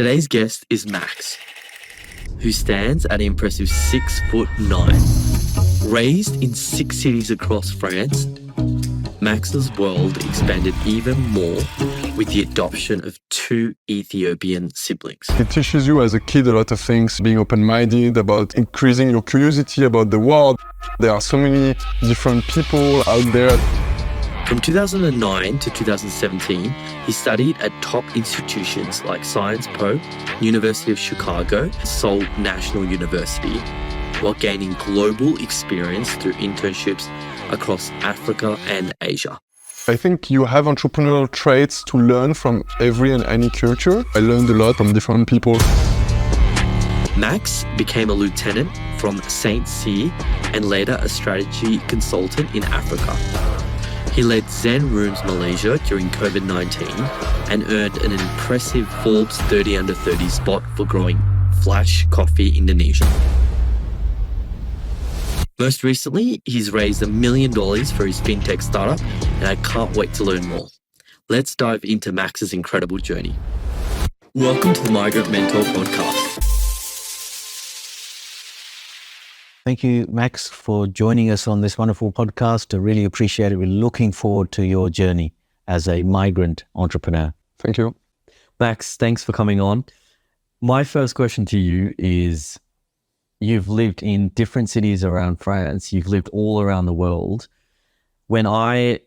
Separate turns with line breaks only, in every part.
Today's guest is Max, who stands at an impressive 6'9". Raised in 6 cities across France, Max's world expanded even more with the adoption of 2 Ethiopian siblings.
It teaches you as a kid a lot of things, being open-minded, about increasing your curiosity about the world. There are so many different people out there.
From 2009 to 2017, he studied at top institutions like Sciences Po, University of Chicago, Seoul National University, while gaining global experience through internships across Africa and Asia.
I think you have entrepreneurial traits to learn from every and any culture. I learned a lot from different people.
Max became a lieutenant from St. Cyr and later a strategy consultant in Africa. He led Zen Rooms Malaysia during COVID-19 and earned an impressive Forbes 30 under 30 spot for growing Flash Coffee Indonesia. Most recently, he's raised $1 million for his fintech startup, and I can't wait to learn more. Let's dive into Max's incredible journey. Welcome to the Migrant Mentor Podcast.
Thank you, Max, for joining us on this wonderful podcast. I really appreciate it. We're looking forward to your journey as a migrant entrepreneur.
Thank you.
Max, thanks for coming on. My first question to you is, you've lived in different cities around France. You've lived all around the world. When I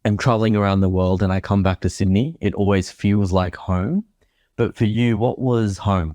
am traveling around the world and I come back to Sydney, it always feels like home. But for you, what was home?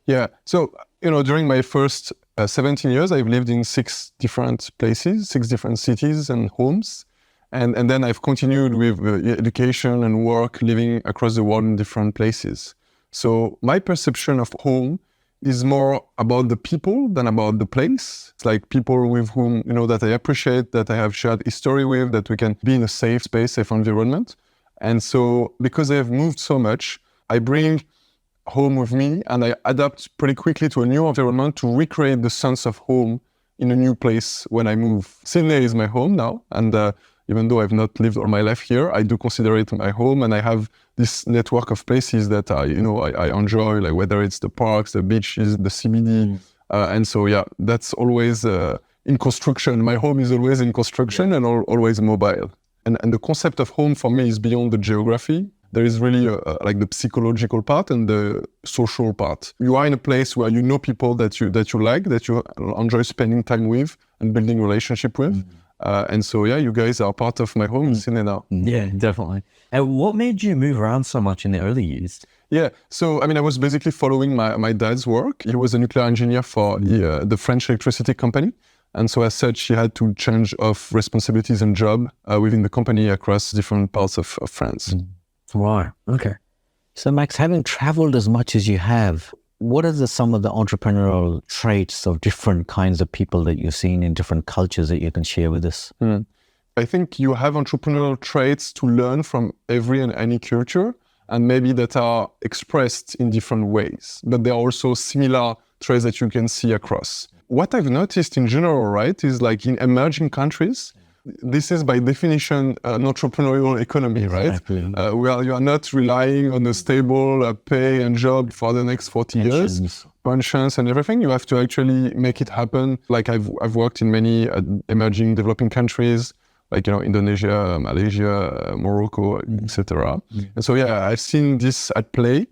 Yeah. So, during my first 17 years, I've lived in 6 different places, 6 different cities and homes. And then I've continued with education and work, living across the world in different places. So my perception of home is more about the people than about the place. It's like people with whom, that I appreciate, that I have shared history with, that we can be in a safe space, safe environment. And so because I have moved so much, I bring home with me and I adapt pretty quickly to a new environment to recreate the sense of home in a new place when I move. Sydney is my home now. And even though I've not lived all my life here, I do consider it my home, and I have this network of places that I enjoy, like whether it's the parks, the beaches, the CBD. And so, that's always in construction. My home is always in construction and always mobile. And the concept of home for me is beyond the geography. There is really like the psychological part and the social part. You are in a place where you know people that you like, that you enjoy spending time with and building relationship with. And so, you guys are part of my home in Sydney now.
Yeah, definitely. And what made you move around so much in the early years?
Yeah, so, I was basically following my dad's work. He was a nuclear engineer for the French electricity company. And so as such, he had to change of responsibilities and job within the company across different parts of France.
Right. Okay. So, Max, having traveled as much as you have, what are some of the entrepreneurial traits of different kinds of people that you've seen in different cultures that you can share with us?
I think you have entrepreneurial traits to learn from every and any culture, and maybe that are expressed in different ways. But there are also similar traits that you can see across. What I've noticed in general, right, is like in emerging countries, this is by definition an entrepreneurial economy, right?
Exactly.
Where you are not relying on a stable pay and job for the next 40 years, pensions and everything. You have to actually make it happen. Like I've worked in many emerging developing countries, like Indonesia, Malaysia, Morocco, etc. And so I've seen this at play.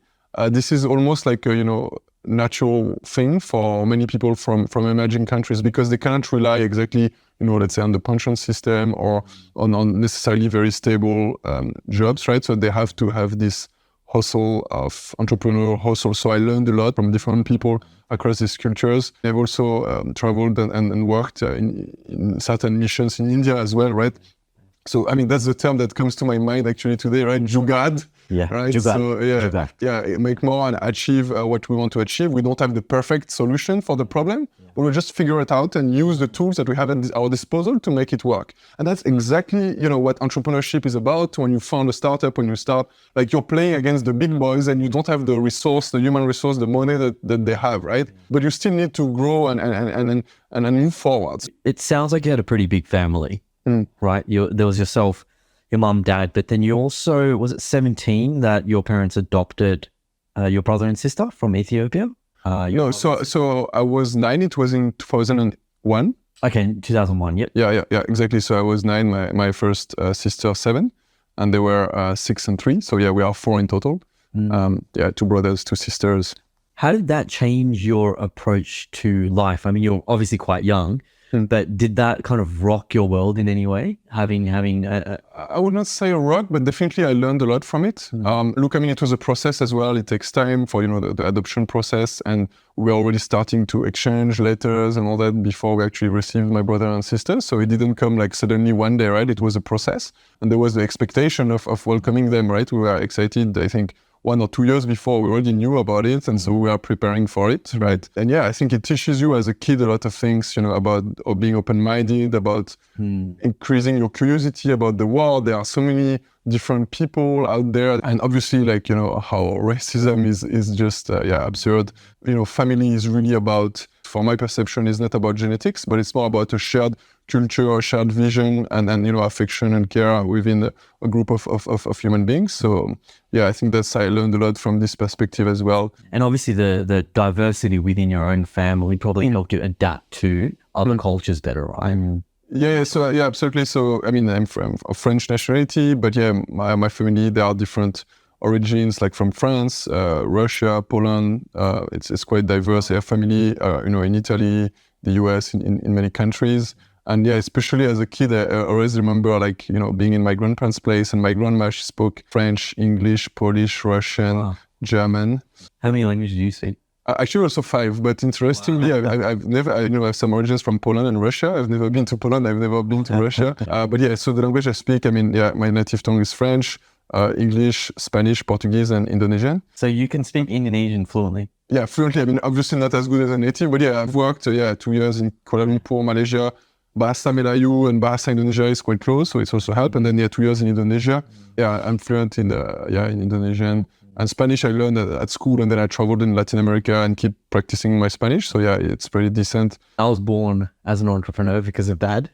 This is almost like a natural thing for many people from emerging countries, because they cannot rely exactly let's say on the pension system or on necessarily very stable jobs, right? So they have to have this hustle of entrepreneurial hustle. So I learned a lot from different people across these cultures. I've also traveled and worked in certain missions in India as well, right? So, that's the term that comes to my mind actually today, right? Jugad.
Yeah,
right.
Jugad.
So make more and achieve what we want to achieve. We don't have the perfect solution for the problem, but we'll just figure it out and use the tools that we have at our disposal to make it work. And that's exactly, what entrepreneurship is about. When you found a startup, when you start, like you're playing against the big boys and you don't have the resource, the human resource, the money that they have, right? But you still need to grow and move forward.
It sounds like you had a pretty big family, right? There was yourself, your mum, dad, but then you also, was it 17 that your parents adopted your brother and sister from Ethiopia?
No, so I was 9. It was in 2001.
Okay, 2001. Yep.
Yeah, exactly. So I was 9. My first sister 7, and they were 6 and 3. So yeah, we are 4 in total. 2 brothers, 2 sisters.
How did that change your approach to life? I mean, you're obviously quite young, but did that kind of rock your world in any way? Having
I would not say a rock, but definitely I learned a lot from it. Look, I mean, it was a process as well. It takes time for, the adoption process, and we're already starting to exchange letters and all that before we actually received my brother and sister. So it didn't come like suddenly one day, right? It was a process, and there was the expectation of welcoming them, right? We were excited, I think, 1 or 2 years before, we already knew about it, and so we are preparing for it, right? And yeah, I think it teaches you as a kid a lot of things, about being open-minded, about increasing your curiosity about the world. There are so many different people out there, and obviously, how racism is just absurd. Family is really about, for my perception, is not about genetics, but it's more about a shared culture, a shared vision, and affection and care within a group of human beings. So yeah, I think I learned a lot from this perspective as well.
And obviously the diversity within your own family probably helped you adapt to other cultures better, right?
Yeah, absolutely. So, I mean, I'm of French nationality, but yeah, my family, there are different origins, like from France, Russia, Poland. It's quite diverse. I have family, in Italy, the US, in many countries. And yeah, especially as a kid, I always remember being in my grandparents' place, and my grandma, she spoke French, English, Polish, Russian, German.
How many languages do you speak?
Actually, also 5, but interestingly, I've never, I have some origins from Poland and Russia. I've never been to Poland. I've never been to Russia. But yeah, so the language I speak, my native tongue is French, English, Spanish, Portuguese, and Indonesian.
So you can speak Indonesian fluently?
Yeah, fluently. I mean, obviously not as good as a native, but yeah, I've worked, 2 years in Kuala Lumpur, Malaysia. Bahasa Melayu and Bahasa Indonesia is quite close, so it's also helped. And then 2 years in Indonesia. Yeah, I'm fluent in Indonesian. And Spanish I learned at school, and then I traveled in Latin America and keep practicing my Spanish. So yeah, it's pretty decent.
I was born as an entrepreneur because of Dad,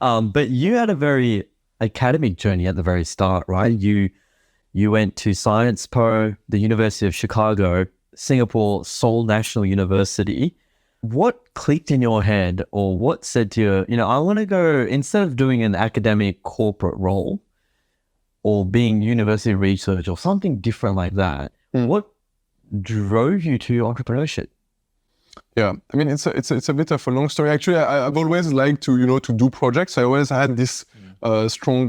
But you had a very academic journey at the very start, right? You went to Science Po, the University of Chicago, Singapore, Seoul National University. What clicked in your head, or what said to you, I want to go, instead of doing an academic corporate role, or being university research or something different like that, what drove you to entrepreneurship?
Yeah, I mean, it's a bit of a long story. Actually, I've always liked to do projects. I always had this strong,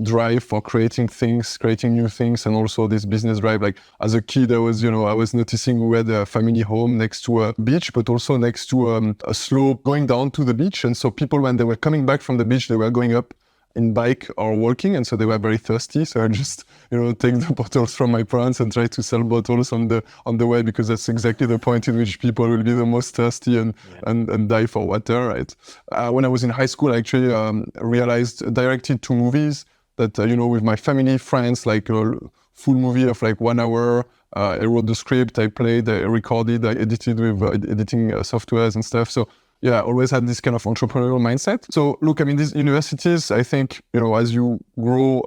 drive for creating things, creating new things, and also this business drive. Like as a kid, I was noticing we had a family home next to a beach, but also next to a slope going down to the beach. And so people, when they were coming back from the beach, they were going up in bike or walking, and so they were very thirsty. So I just, take the bottles from my parents and try to sell bottles on the way, because that's exactly the point in which people will be the most thirsty and die for water, right? When I was in high school, I actually directed 2 movies that, with my family, friends, like a full movie of like 1 hour. I wrote the script, I played, I recorded, I edited with editing softwares and stuff. So yeah, I always had this kind of entrepreneurial mindset. So look, I mean, these universities, I think, as you grow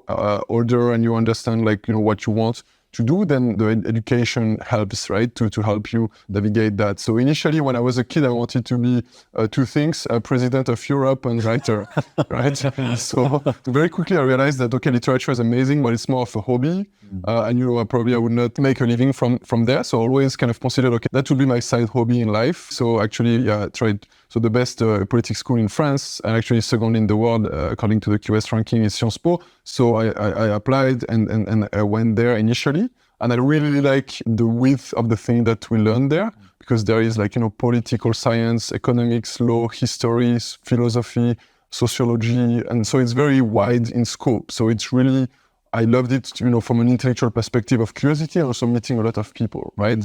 older and you understand what you want to do, then the education helps, right, to help you navigate that. So initially, when I was a kid, I wanted to be 2 things, president of Europe and writer, right? So very quickly I realized that, okay, literature is amazing, but it's more of a hobby. And probably I would not make a living from there. So always kind of considered, okay, that would be my side hobby in life. So actually, I tried. So the best politics school in France, and actually second in the world, according to the QS ranking, is Sciences Po. So I applied and I went there initially. And I really like the width of the thing that we learned there, because there is political science, economics, law, history, philosophy, sociology. And so it's very wide in scope. So it's really, I loved it, from an intellectual perspective of curiosity, and also meeting a lot of people, right?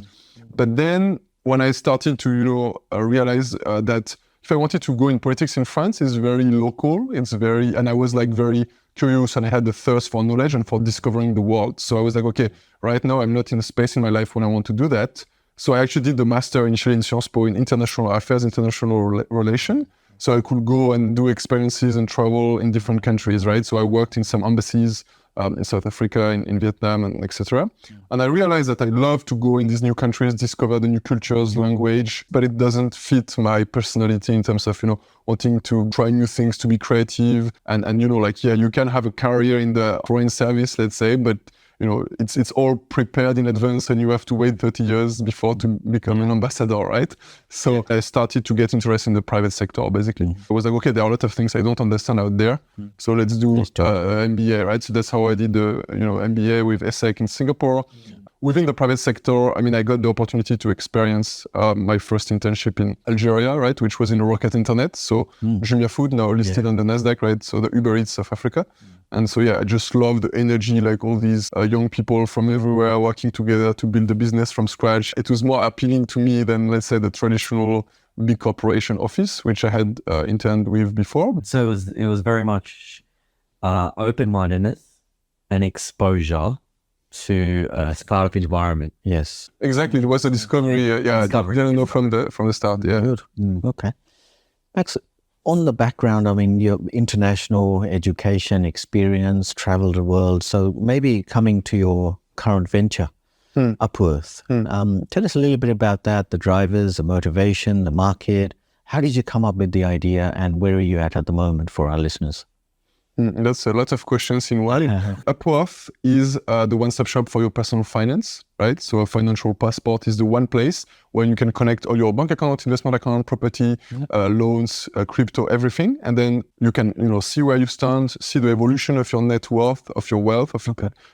But then when I started to, realize that if I wanted to go in politics in France, it's very local. And I was very curious, and I had the thirst for knowledge and for discovering the world. So I was like, okay, right now I'm not in a space in my life when I want to do that. So I actually did the master initially in Sciences Po in international affairs, international relation. So I could go and do experiences and travel in different countries, right? So I worked in some embassies in South Africa, in Vietnam, and etc. And I realized that I love to go in these new countries, discover the new cultures, language, but it doesn't fit my personality in terms of, wanting to try new things, to be creative. And you can have a career in the foreign service, let's say, but it's all prepared in advance and you have to wait 30 years before to become an ambassador, right? So I started to get interested in the private sector, basically. I was like, okay, there are a lot of things I don't understand out there. So let's do MBA, right? So that's how I did the MBA with ESSEC in Singapore. Within the private sector, I got the opportunity to experience my first internship in Algeria, right, which was in Rocket Internet. So Jumia Food, now listed on the Nasdaq, right? So the Uber Eats of Africa. And so, I just love the energy, like all these young people from everywhere working together to build a business from scratch. It was more appealing to me than, let's say, the traditional big corporation office, which I had interned with before.
So it was very much open-mindedness and exposure to a startup environment.
Yes.
Exactly. It was a discovery. Discovery. I didn't know from the start. Yeah.
Good. Okay. Max, on the background, your international education experience, traveled the world. So maybe coming to your current venture, Upworth. Tell us a little bit about that, the drivers, the motivation, the market. How did you come up with the idea and where are you at the moment for our listeners?
That's a lot of questions in one. Upworth is the one-stop shop for your personal finance, right? So a financial passport is the one place where you can connect all your bank account, investment account, property, loans, crypto, everything. And then you can, see where you stand, see the evolution of your net worth, of your wealth,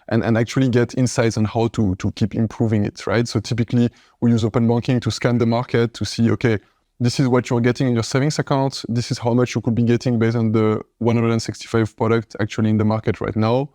and actually get insights on how to keep improving it, right? So typically we use open banking to scan the market to see, okay, this is what you're getting in your savings account. This is how much you could be getting based on the 165 product actually in the market right now.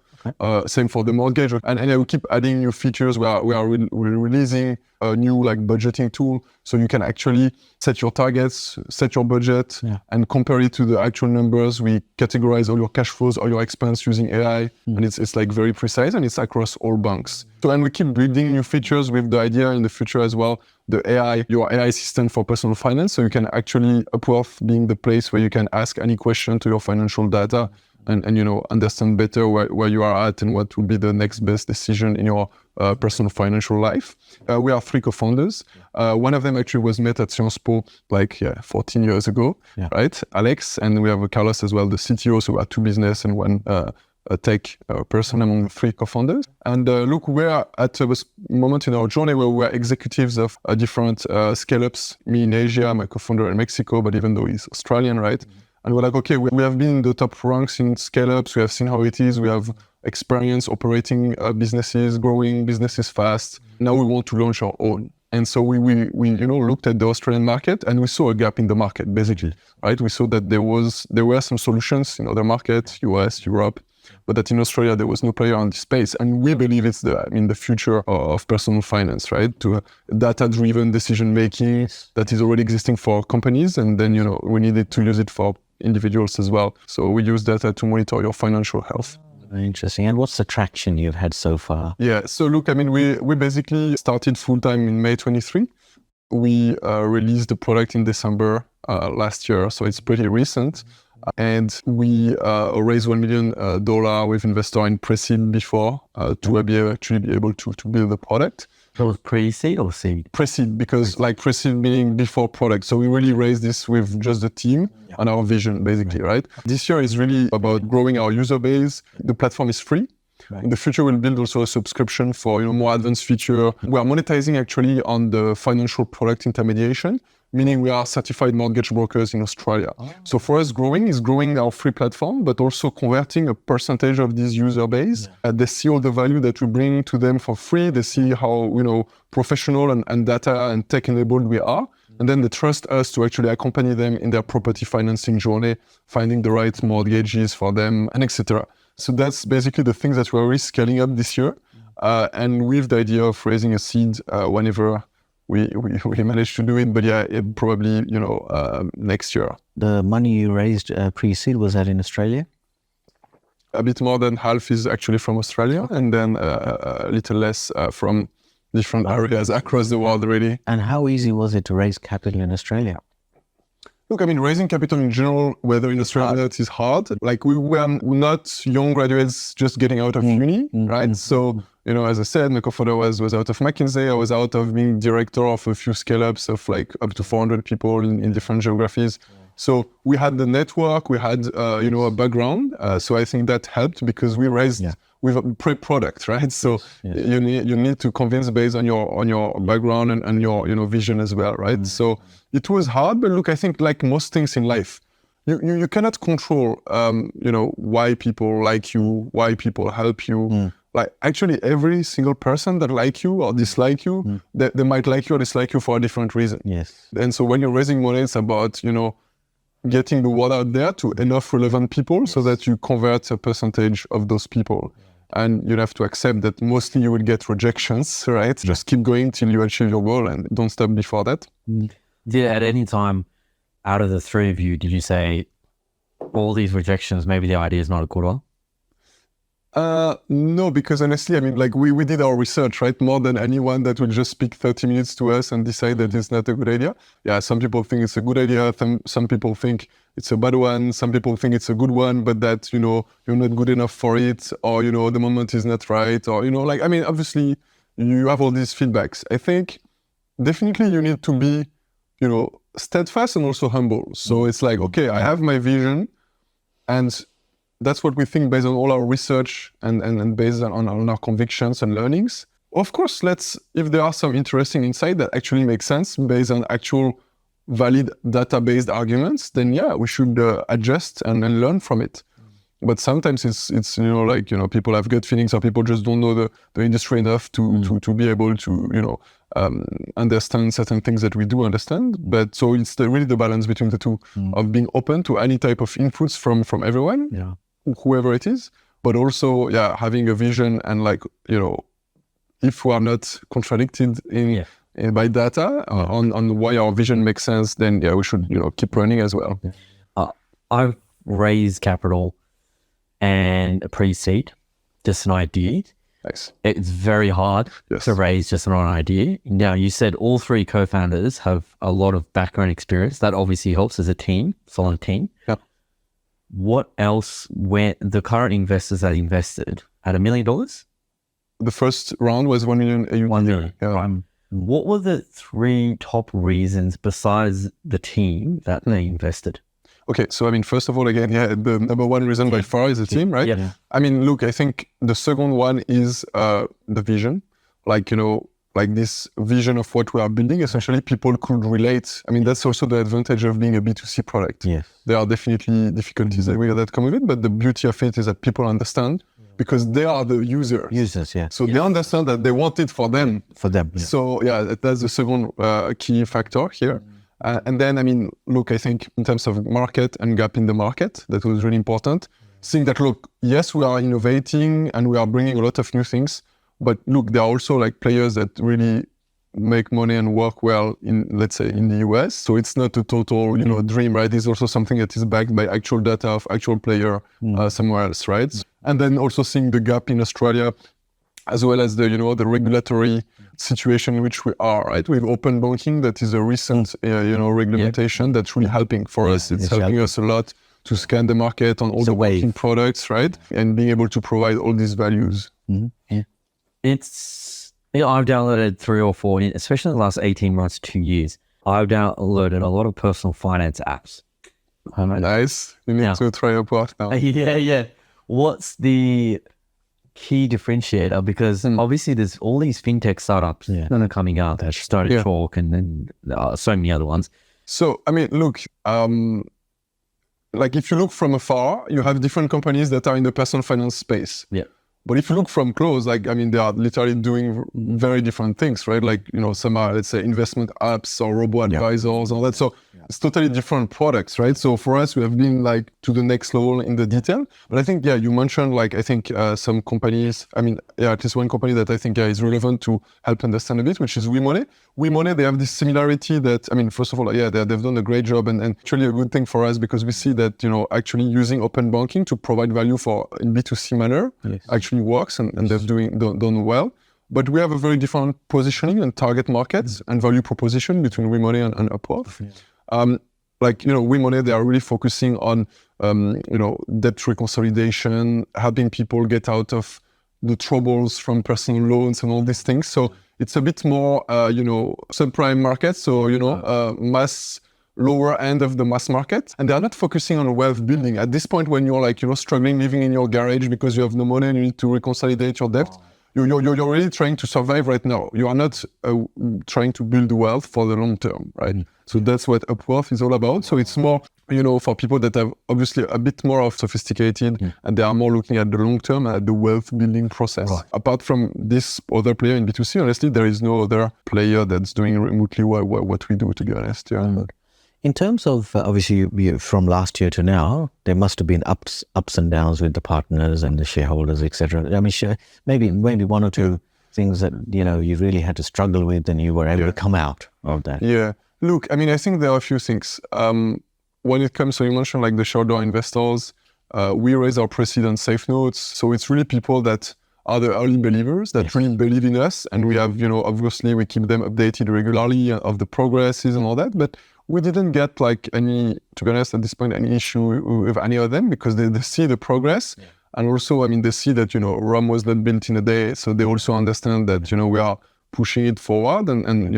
Same for the mortgage. And we keep adding new features. We're releasing a new budgeting tool. So you can actually set your targets, set your budget, and compare it to the actual numbers. We categorize all your cash flows, all your expense using AI. And it's very precise and it's across all banks. So, and we keep building new features with the idea in the future as well, the AI, your AI assistant for personal finance. So you can actually, Upworth being the place where you can ask any question to your financial data and understand better where you are at and what will be the next best decision in your personal financial life. We are 3 co-founders. One of them actually was met at Sciences Po 14 years ago, right? Alex, and we have Carlos as well, the CTO. So we are 2 business and 1 a tech person among the 3 co-founders. And look, we're at a moment in our journey where we're executives of different scale-ups, me in Asia, my co-founder in Mexico, but even though he's Australian, right? And we're like, okay, we have been in the top ranks in scale-ups. We have seen how it is. We have experience operating businesses, growing businesses fast. Now we want to launch our own. And so we looked at the Australian market and we saw a gap in the market, basically, right? We saw that there were some solutions in other markets, US, Europe, but that in Australia there was no player on this space. And we believe it's the future of personal finance, right? To data-driven decision-making that is already existing for companies. And then, we needed to use it for individuals as well. So we use data to monitor your financial health.
Very interesting. And what's the traction you've had so far?
Yeah. So look, we basically started full-time in May 23. We released the product in December last year. So it's pretty recent. And we raised $1 million with investor in Preced before to actually be able to build the product.
So it was pre-seed or seed?
Preced, because Preced meaning before product. So we really raised this with just the team and our vision, basically, right? This year is really about growing our user base. The platform is free. In the future, we'll build also a subscription for more advanced feature. We are monetizing actually on the financial product intermediation, meaning we are certified mortgage brokers in Australia. So for us, growing is growing our free platform, but also converting a percentage of this user base. They see all the value that we bring to them for free. They see how professional and data and tech enabled we are. And then they trust us to actually accompany them in their property financing journey, finding the right mortgages for them, and etc. So that's basically the things that we're really scaling up this year. And with the idea of raising a seed whenever we managed to do it, but probably, next year.
The money you raised pre-seed, was that in Australia?
A bit more than half is actually from Australia, and then a little less from different areas across the world already.
And how easy was it to raise capital in Australia?
Look, I mean, raising capital in general, whether in Australia is hard. Like we were not young graduates just getting out of uni, right? So, as I said, my co-founder was out of McKinsey. I was out of being director of a few scale-ups of like up to 400 people in different geographies. So we had the network, we had, a background. So I think that helped because we raised with a pre-product, right? So you need to convince based on your background and your, vision as well, right? So it was hard, but look, I think like most things in life, you cannot control, why people like you, why people help you. Like actually every single person that like you or dislike you, they might like you or dislike you for a different reason.
Yes.
And so when you're raising money, it's about, getting the word out there to enough relevant people so that you convert a percentage of those people. And you have to accept that mostly you will get rejections, right? Just keep going till you achieve your goal and don't stop before that.
At any time out of the three of you, did you say all these rejections, maybe the idea is not a good one?
No, because honestly, I mean, like we did our research, right? More than anyone that will just speak 30 minutes to us and decide that it's not a good idea. Yeah, some people think it's a good idea. Some people think it's a bad one. Some people think it's a good one, but that, you're not good enough for it, or, the moment is not right, or, obviously you have all these feedbacks. I think definitely you need to be, steadfast and also humble. So it's like, okay, I have my vision, and that's what we think based on all our research and based on our convictions and learnings. Of course, if there are some interesting insight that actually makes sense based on actual valid data-based arguments, then we should adjust and learn from it. But sometimes it's people have gut feelings or people just don't know the industry enough to be able to, understand certain things that we do understand. But so it's really the balance between the two of being open to any type of inputs from everyone, whoever it is, but also, having a vision and if we are not contradicted by data on why our vision makes sense, then we should, keep running as well.
I've raised capital and a pre-seed, just an idea.
Nice.
It's very hard to raise just an idea. Now, you said all three co-founders have a lot of background experience. That obviously helps as a team, solid team.
Yeah.
What else, where the current investors that invested at $1 million?
The first round was 1 million.
1 million.
Yeah.
What were the three top reasons besides the team that they invested?
Okay, so first of all, again, the number one reason by far is the team, right?
Yeah.
Look, I think the second one is the vision. Like this vision of what we are building, essentially people could relate. That's also the advantage of being a B2C product.
Yes.
There are definitely difficulties that come with it, but the beauty of it is that people understand because they are the users. So they understand that they want it for them.
Yeah.
So that's the second key factor here. And then, look, I think in terms of market and gap in the market, that was really important. Seeing that, look, yes, we are innovating and we are bringing a lot of new things, but look, there are also like players that really make money and work well in, let's say, in the US. So it's not a total, dream, right? It's also something that is backed by actual data of actual player somewhere else, right? And then also seeing the gap in Australia, as well as the regulatory situation in which we are, right? With open banking, that is a recent, regulation that's really helping for us. It's helping us a lot to scan the market on all the banking products, right? And being able to provide all these values.
Yeah. I've downloaded 3 or 4, especially in the last 18 months, 2 years. I've downloaded a lot of personal finance apps.
Nice. You need to try your part now.
Yeah. What's the key differentiator? Because obviously there's all these fintech startups that are coming out that started Talk and then so many other ones.
So, look, like if you look from afar, you have different companies that are in the personal finance space.
Yeah.
But if you look from close, like, they are literally doing very different things, right? Like, some are, let's say, investment apps or robo-advisors, all that. So it's totally different products, right? So for us, we have been like to the next level in the detail. But I think, you mentioned, like, I think some companies, at least one company that I think is relevant to help understand a bit, which is WeMoney. WeMoney, they have this similarity that, first of all, they've done a great job and actually a good thing for us because we see that, actually using open banking to provide value in B2C manner actually works and they've done well. But we have a very different positioning and target markets and value proposition between WeMoney and Upwork. like, WeMoney, they are really focusing on, debt reconsolidation, helping people get out of the troubles from personal loans and all these things. So it's a bit more, subprime market. So, mass, lower end of the mass market. And they're not focusing on wealth building. At this point, when you're like, struggling living in your garage because you have no money and you need to reconsolidate your debt, you're really trying to survive right now. You are not trying to build wealth for the long term, right? So that's what Upworth is all about. So it's more, for people that have obviously a bit more of sophisticated and they are more looking at the long term, at the wealth building process. Right. Apart from this other player in B2C, honestly, there is no other player that's doing remotely what we do, to be honest. Yeah.
In terms of, obviously, from last year to now, there must have been ups and downs with the partners and the shareholders, etc. I mean, maybe one or two things that, you really had to struggle with and you were able to come out of that.
Yeah. Look, I mean, I think there are a few things. When it comes to, you mentioned like the shareholder investors, we raise our Preced and safe notes. So it's really people that are the early believers that really believe in us. And we have, obviously we keep them updated regularly of the progresses and all that. But we didn't get like any, to be honest, at this point, any issue with any of them because they see the progress. Yeah. And also, I mean, they see that, Rome was not built in a day. So they also understand that, we are pushing it forward and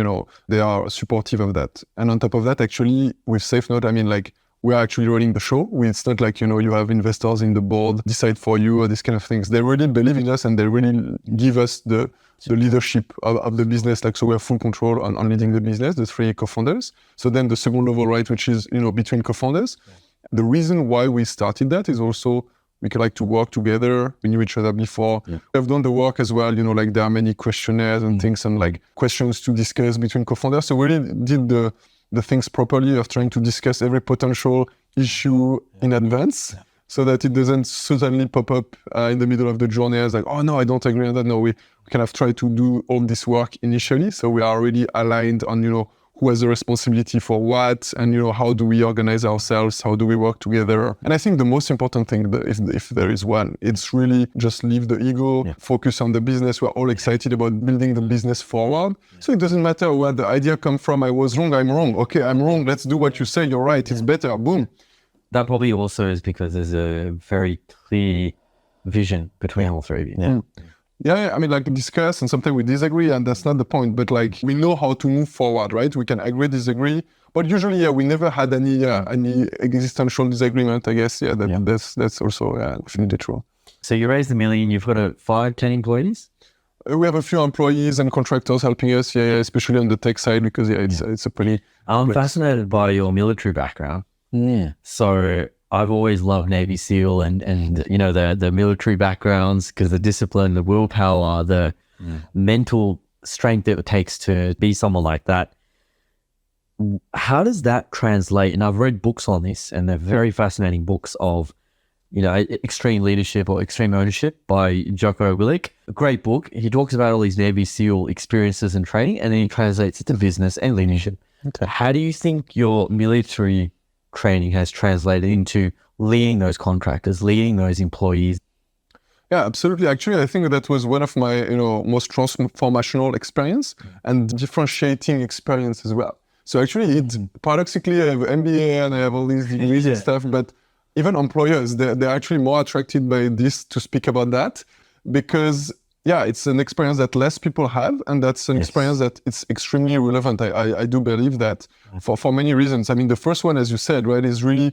they are supportive of that. And on top of that, actually, with SafeNote, I mean, like, we are actually running the show. It's not like, you have investors in the board decide for you or these kind of things. They really believe in us and they really give us the leadership of the business. Like, so we have full control on leading the business, the 3 co-founders. So then the second level, right, which is, between co-founders. Yeah. The reason why we started that is also we could like to work together. We knew each other before. Yeah. We've done the work as well, like there are many questionnaires and things and like questions to discuss between co-founders. So we really did the things properly of trying to discuss every potential issue in advance so that it doesn't suddenly pop up in the middle of the journey as like, oh no, I don't agree on that. No, we kind of try to do all this work initially. So we are already aligned on, who has the responsibility for what and, how do we organize ourselves? How do we work together? And I think the most important thing, if there is one, it's really just leave the ego, focus on the business. We're all excited about building the business forward. So it doesn't matter where the idea come from. I was wrong, I'm wrong. Okay, I'm wrong. Let's do what you say. You're right. It's better. Boom.
That probably also is because there's a very clear vision between all three of you.
Yeah. Yeah, I mean, like discuss and sometimes we disagree and that's not the point, but like we know how to move forward, right? We can agree, disagree, but usually, we never had any existential disagreement, I guess. That's also definitely true.
So you raised $1 million, you've got 5, 10 employees?
We have a few employees and contractors helping us, especially on the tech side because it's a pretty...
I'm fascinated by your military background.
Yeah.
So I've always loved Navy SEAL and the military backgrounds because the discipline, the willpower, the mental strength it takes to be someone like that. How does that translate? And I've read books on this and they're very fascinating books of, Extreme Leadership or Extreme Ownership by Jocko Willink. A great book. He talks about all these Navy SEAL experiences and training and then he translates it to business and leadership. Okay. How do you think your military training has translated into leading those contractors, leading those employees?
Yeah, absolutely. Actually, I think that was one of my, most transformational experience and differentiating experience as well. So actually, it's paradoxically, I have MBA and I have all these degrees and stuff, but even employers, they're actually more attracted by this to speak about that because it's an experience that less people have, and that's an experience that it's extremely relevant. I do believe that for many reasons. I mean, the first one, as you said, right, is really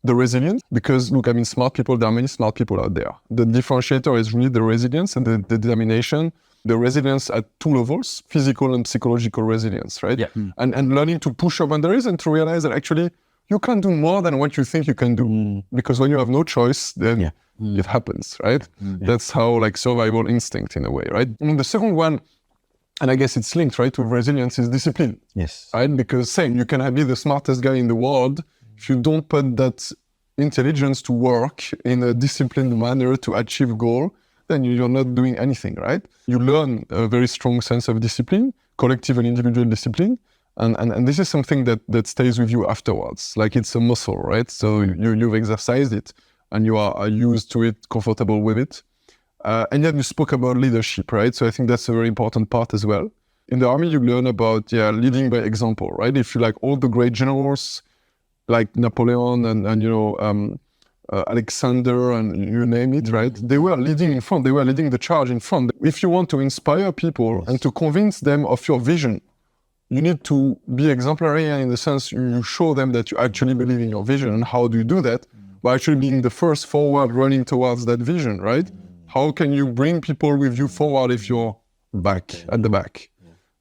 the resilience. Because look, I mean, smart people, there are many smart people out there. The differentiator is really the resilience and the determination. The resilience at 2 levels, physical and psychological resilience, right? Yeah. And learning to push your boundaries and to realize that actually you can do more than what you think you can do. Because when you have no choice, then it happens, right? That's how like survival instinct in a way, right? I mean, the second one, and I guess it's linked, right, with resilience is discipline.
Yes.
Right? Because you can be the smartest guy in the world. If you don't put that intelligence to work in a disciplined manner to achieve goal, then you're not doing anything, right? You learn a very strong sense of discipline, collective and individual discipline. And this is something that stays with you afterwards. Like it's a muscle, right? So you've exercised it and you are used to it, comfortable with it. And then you spoke about leadership, right? So I think that's a very important part as well. In the army, you learn about leading by example, right? If you like all the great generals, like Napoleon and Alexander and you name it, right? They were leading in front. They were leading the charge in front. If you want to inspire people and to convince them of your vision, you need to be exemplary, and in the sense you show them that you actually believe in your vision. And how do you do that? By actually being the first forward running towards that vision, right? How can you bring people with you forward if you're at the back,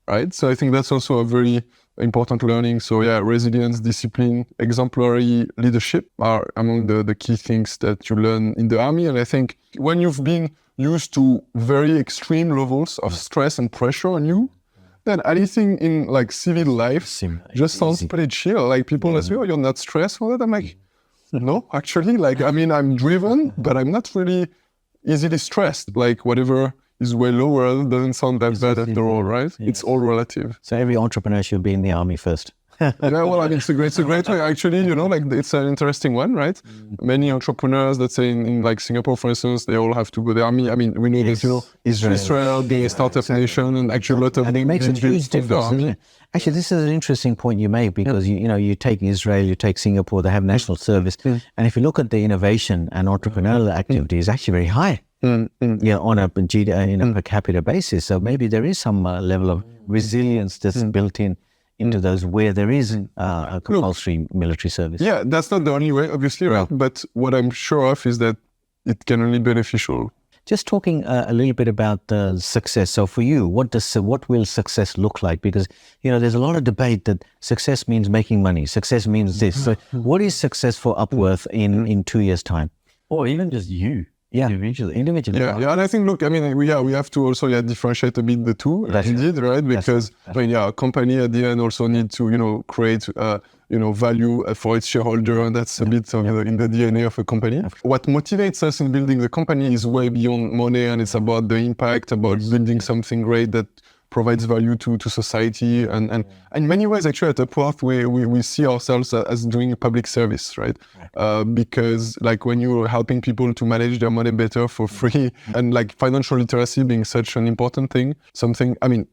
right? So I think that's also a very important learning. So yeah, resilience, discipline, exemplary leadership are among the key things that you learn in the army. And I think when you've been used to very extreme levels of stress and pressure on you, then anything in like civil life just sounds pretty chill. Like people ask me, oh, you're not stressed for that? I'm like, no, actually, like, I mean, I'm driven, but I'm not really easily stressed. Like whatever is way lower doesn't sound that bad after all, right? Yes. It's all relative.
So every entrepreneur should be in the army first.
Yeah, well, I mean, it's a great way. Actually, like it's an interesting one, right? Many entrepreneurs, let's say in like Singapore, for instance, they all have to go to the army. I mean, we know that, Israel being a startup nation and actually a lot of...
And it makes a huge difference, doesn't it? Actually, this is an interesting point you make because, you take Israel, you take Singapore, they have national service. And if you look at the innovation and entrepreneurial activity, it's actually very high. On a per capita basis. So maybe there is some level of resilience that's built into those where there is a compulsory military service.
Yeah, that's not the only way, obviously, right? But what I'm sure of is that it can only be beneficial.
Just talking a little bit about success. So for you, what will success look like? Because, there's a lot of debate that success means making money. Success means this. So what is success for Upworth in 2 years' time?
Or even just you.
Yeah,
individually.
Yeah, and I think, look, I mean, we have to also differentiate a bit the two, indeed, right? Because a company at the end also need to, create, value for its shareholder, and that's a bit of in the DNA of a company. What motivates us in building the company is way beyond money, and it's about the impact, about building something great that provides value to society. And in many ways, actually, at Upworth, we see ourselves as doing a public service, right? Because like when you're helping people to manage their money better for free, and like financial literacy being such an important thing,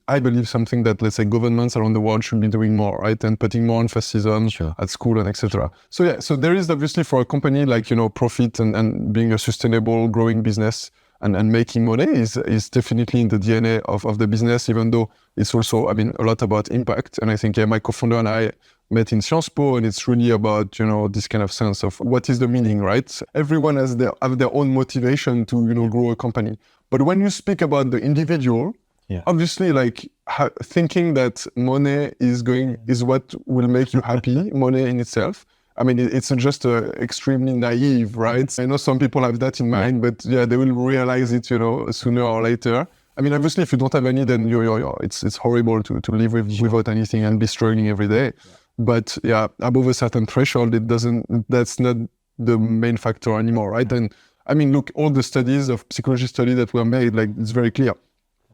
I believe something that, let's say, governments around the world should be doing more, right? And putting more emphasis on at school and etc. So there is obviously for a company like, profit and being a sustainable, growing business, and making money is definitely in the DNA of the business, even though it's also, a lot about impact. And I think, my co-founder and I met in Sciences Po, and it's really about, this kind of sense of what is the meaning, right? Everyone has their own motivation to, grow a company. But when you speak about the individual, obviously, like thinking that money is what will make you happy, money in itself, it's just extremely naive, right? I know some people have that in mind, but they will realize it, sooner or later. Obviously, if you don't have any, then it's horrible to live without anything and be struggling every day. But above a certain threshold, that's not the main factor anymore, right? And look, all the studies of psychology study that were made, like it's very clear.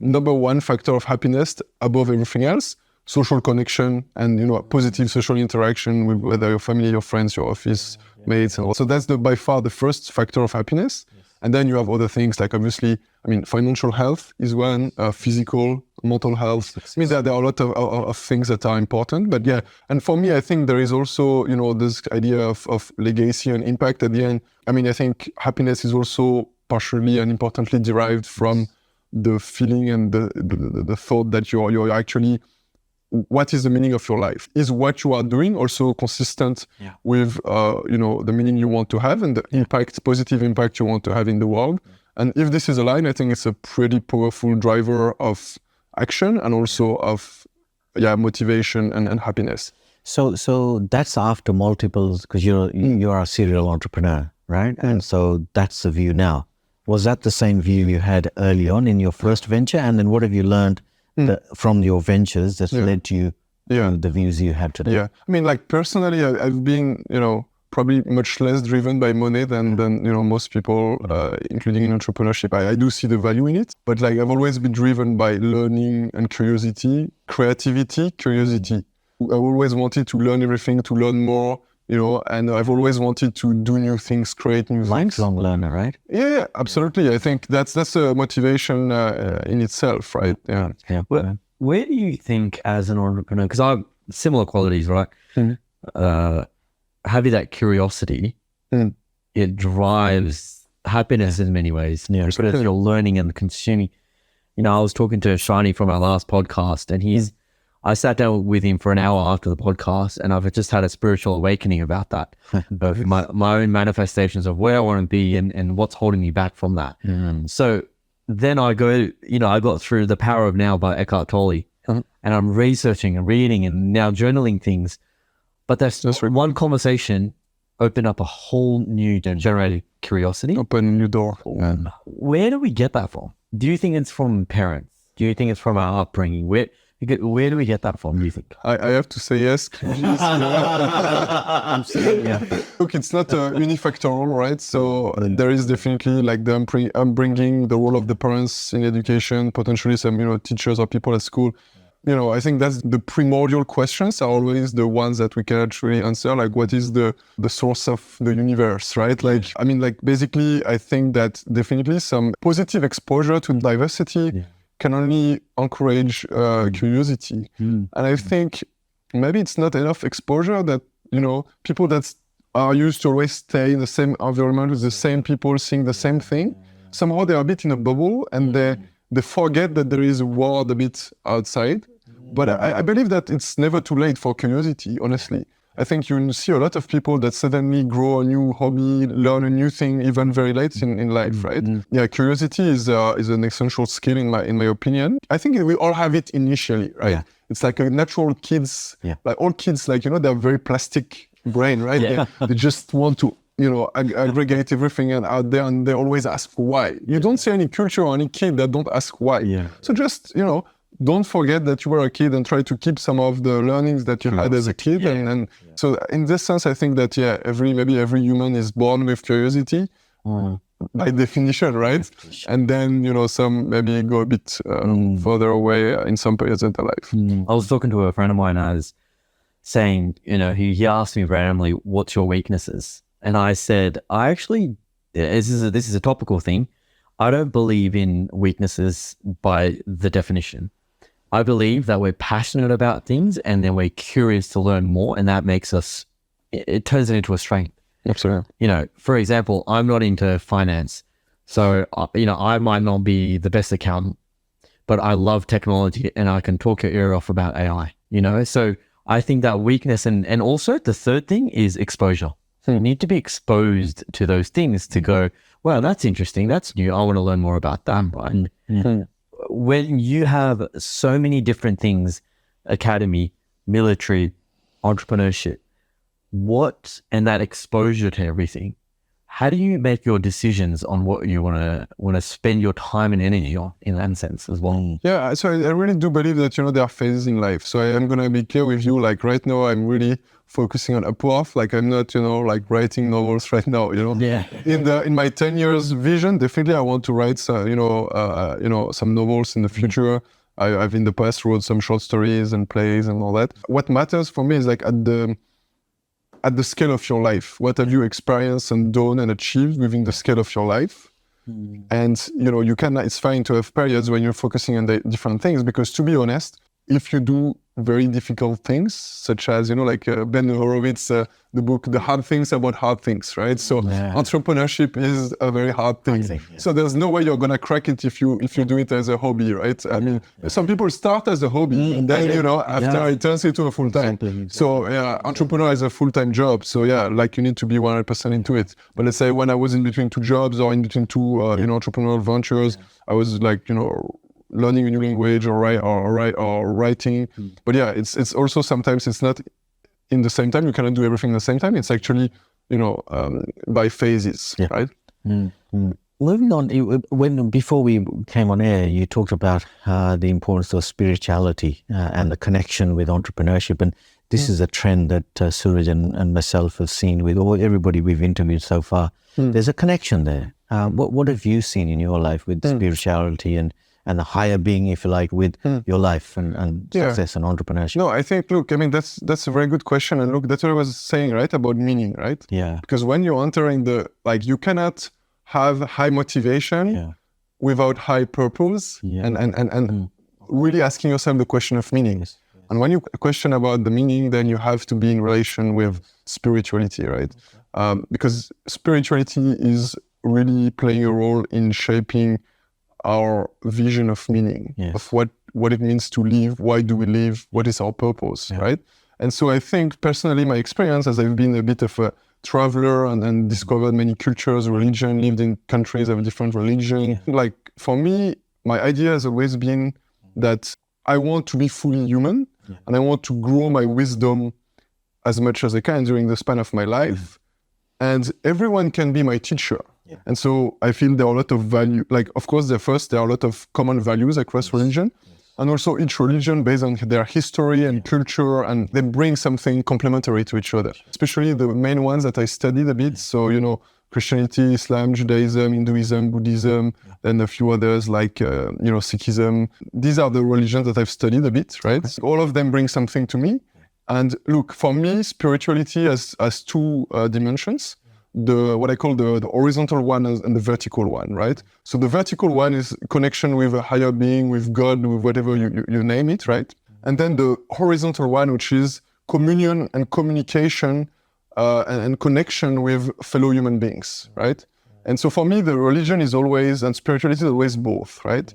Number one factor of happiness above everything else, social connection and, positive social interaction with whether your family, your friends, your office mates. And so that's by far the first factor of happiness. And then you have other things like obviously, financial health is one, physical, mental health. There are a lot of things that are important, but and for me, I think there is also, this idea of legacy and impact at the end. I think happiness is also partially and importantly derived from the feeling and the thought that you're actually, what is the meaning of your life? Is what you are doing also consistent with, the meaning you want to have and the positive impact you want to have in the world? And if this is aligned, I think it's a pretty powerful driver of action and also of, motivation and happiness.
So that's after multiples, because you're a serial entrepreneur, right? And so that's the view now. Was that the same view you had early on in your first venture? And then what have you learned from your ventures that led to you the views you have today?
Personally, I've been, probably much less driven by money than most people, including in entrepreneurship. I do see the value in it, but I've always been driven by learning and curiosity, creativity, curiosity. I've always wanted to learn everything, to learn more, and I've always wanted to do new things, create new things.
Lifelong learner, right?
Yeah, absolutely. I think that's a motivation in itself, right? Yeah.
Where do you think as an entrepreneur, because I have similar qualities, right? having that curiosity, it drives happiness in many ways.
Yeah.
Because you're learning and consuming. I was talking to Shani from our last podcast, and I sat down with him for an hour after the podcast, and I've just had a spiritual awakening about that, of my own manifestations of where I want to be and what's holding me back from that. So then I got through The Power of Now by Eckhart Tolle, and I'm researching and reading and now journaling things. But that's one conversation opened up a whole new generated curiosity.
Open a new door.
Where do we get that from? Do you think it's from parents? Do you think it's from our upbringing? Where do we get that from, do you think?
I have to say yes. Look, it's not unifactorial, right? So there is definitely like the upbringing, the role of the parents in education, potentially some, teachers or people at school. I think that's the primordial questions are always the ones that we can actually answer. Like, what is the source of the universe, right? Basically, I think that definitely some positive exposure to diversity can only encourage curiosity. And I think maybe it's not enough exposure that, people that are used to always stay in the same environment with the same people, seeing the same thing, somehow they're a bit in a bubble and they forget that there is a world a bit outside. But I believe that it's never too late for curiosity, honestly. I think you see a lot of people that suddenly grow a new hobby, learn a new thing, even very late in life, right? Yeah, curiosity is an essential skill in my opinion. I think we all have it initially, right? Yeah. It's like a natural kids, like all kids, they're very plastic brain, right? Yeah. They just want to, aggregate everything out there, and they always ask why. You don't see any culture or any kid that don't ask why. Yeah. So just, don't forget that you were a kid and try to keep some of the learnings that you had as a kid. Yeah. So in this sense, I think that, every human is born with curiosity by definition, right? And then, some maybe go a bit further away in some periods of their life.
I was talking to a friend of mine, I was saying, he asked me randomly, what's your weaknesses? And I said, this is a topical thing. I don't believe in weaknesses by the definition. I believe that we're passionate about things and then we're curious to learn more, and that makes us, it turns it into a strength.
Absolutely.
For example, I'm not into finance. So, I might not be the best accountant, but I love technology and I can talk your ear off about AI, So I think that weakness and also the third thing is exposure. You need to be exposed to those things to go, well, that's interesting. That's new. I want to learn more about that, right? When you have so many different things, academy, military, entrepreneurship, and that exposure to everything, how do you make your decisions on what you want to spend your time and energy on in that sense as well?
Yeah, so I really do believe that, there are phases in life. So I am going to be clear with you, right now I'm really focusing on Upworth. I'm not, writing novels right now, Yeah. In my 10 years vision, definitely I want to write, some novels in the future. I've in the past wrote some short stories and plays and all that. What matters for me is at the scale of your life. What have you experienced and done and achieved within the scale of your life? And, it's fine to have periods when you're focusing on the different things, because to be honest, if you do very difficult things, such as, Ben Horowitz, the book, The Hard Things About Hard Things, right? So entrepreneurship is a very hard thing. So there's no way you're going to crack it if you do it as a hobby, right? I mean, some people start as a hobby and then, after it turns into a full-time. So entrepreneur is a full-time job. So you need to be 100% into it. But let's say when I was in between two jobs or in between two, entrepreneurial ventures, I was learning a new language or writing. But it's also sometimes it's not in the same time. You cannot do everything at the same time. It's actually, by phases, right?
Moving on, before we came on air, you talked about the importance of spirituality and the connection with entrepreneurship. And this is a trend that Suraj and myself have seen with everybody we've interviewed so far. There's a connection there. What have you seen in your life with spirituality and the higher being, if you like, with your life and success and entrepreneurship?
No, I think, that's a very good question. And look, that's what I was saying, right, about meaning, right?
Yeah.
Because when you're entering you cannot have high motivation without high purpose and really asking yourself the question of meaning. And when you question about the meaning, then you have to be in relation with spirituality, right? Because spirituality is really playing a role in shaping our vision of meaning, of what it means to live, why do we live, what is our purpose, right? And so I think personally, my experience, as I've been a bit of a traveler and discovered many cultures, religion, lived in countries of different religion. Like for me, my idea has always been that I want to be fully human and I want to grow my wisdom as much as I can during the span of my life. And everyone can be my teacher. And so I feel there are a lot of value, like of course there are a lot of common values across religion. And also each religion based on their history and culture, and they bring something complementary to each other, especially the main ones that I studied a bit. So, you know, Christianity, Islam, Judaism, Hinduism, Buddhism, and a few others like, Sikhism. These are the religions that I've studied a bit, right? All of them bring something to me. And look, for me, spirituality has two dimensions. What I call the horizontal one and the vertical one, right? So the vertical one is connection with a higher being, with God, with whatever you name it, right? And then the horizontal one, which is communion and communication and connection with fellow human beings, right? And so for me, the religion is always, and spirituality is always both, right?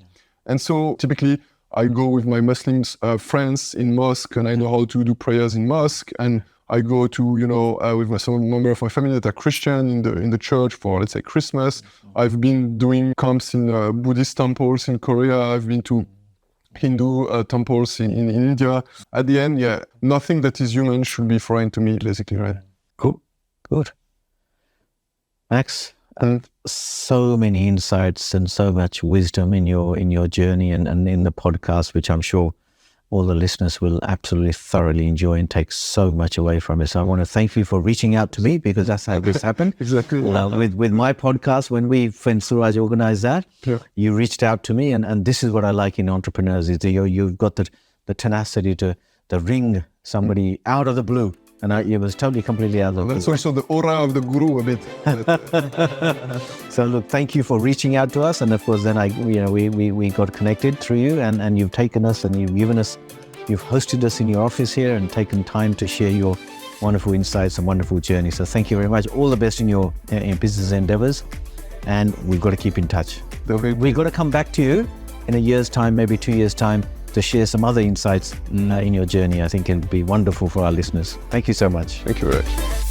And so typically I go with my Muslim friends in mosque, and I know how to do prayers in mosque, and I go to, with some member of my family that are Christian in the church for, let's say, Christmas. I've been doing camps in Buddhist temples in Korea. I've been to Hindu temples in India. At the end, nothing that is human should be foreign to me, basically, right?
Cool. Good. Max, so many insights and so much wisdom in your journey and in the podcast, which I'm sure all the listeners will absolutely thoroughly enjoy and take so much away from it. So I want to thank you for reaching out to me, because that's how this happened.
Exactly.
With my podcast, when Suraj organized that, you reached out to me, and this is what I like in entrepreneurs, is that you've got the tenacity to ring somebody out of the blue. And it was completely out of the blue.
That's also the aura of the guru a bit.
So look, thank you for reaching out to us, and of course then we got connected through you, and you've taken us and you've hosted us in your office here and taken time to share your wonderful insights and wonderful journey. So thank you very much. All the best in your business endeavors, and we've got to keep in touch. We've got to come back to you in a year's time, maybe 2 years' time, to share some other insights in your journey. I think it'll be wonderful for our listeners. Thank you so much.
Thank you very much.